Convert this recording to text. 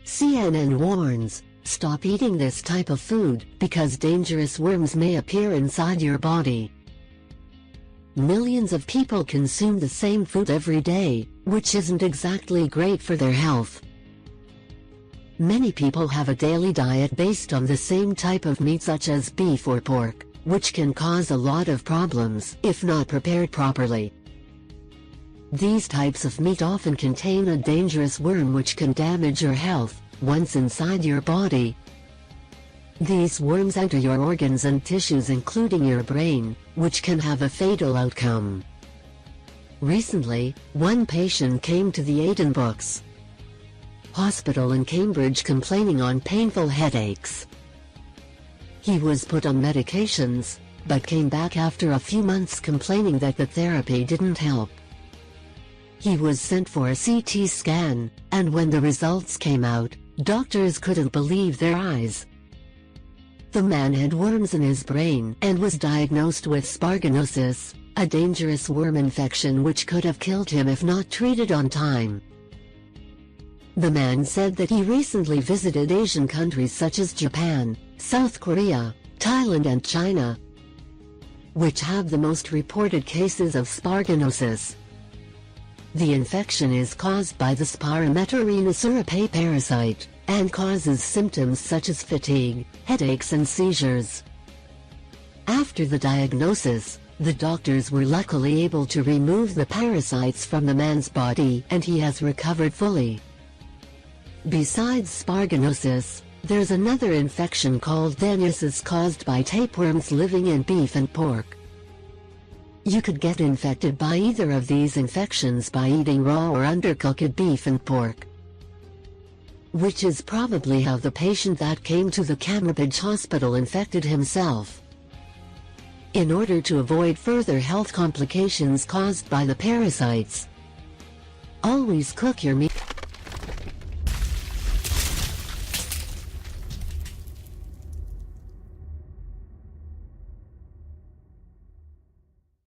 CNN warns, stop eating this type of food, because dangerous worms may appear inside your body. Millions of people consume the same food every day, which isn't exactly great for their health. Many people have a daily diet based on the same type of meat such as beef or pork, which can cause a lot of problems if not prepared properly. These types of meat often contain a dangerous worm which can damage your health once inside your body. These worms enter your organs and tissues including your brain, which can have a fatal outcome. Recently, one patient came to the Edinburgh's hospital in Cambridge complaining on painful headaches. He was put on medications, but came back after a few months complaining that the therapy didn't help. He was sent for a CT scan, and when the results came out, doctors couldn't believe their eyes. The man had worms in his brain and was diagnosed with sparginosis, a dangerous worm infection which could have killed him if not treated on time. The man said that he recently visited Asian countries such as Japan, South Korea, Thailand and China, which have the most reported cases of sparginosis. The infection is caused by the Spirometorrhinus parasite, and causes symptoms such as fatigue, headaches and seizures. After the diagnosis, the doctors were luckily able to remove the parasites from the man's body and he has recovered fully. Besides sparginosis, there's another infection called Deniasis caused by tapeworms living in beef and pork. You could get infected by either of these infections by eating raw or undercooked beef and pork, which is probably how the patient that came to the Cambridge hospital infected himself. In order to avoid further health complications caused by the parasites, always cook your meat.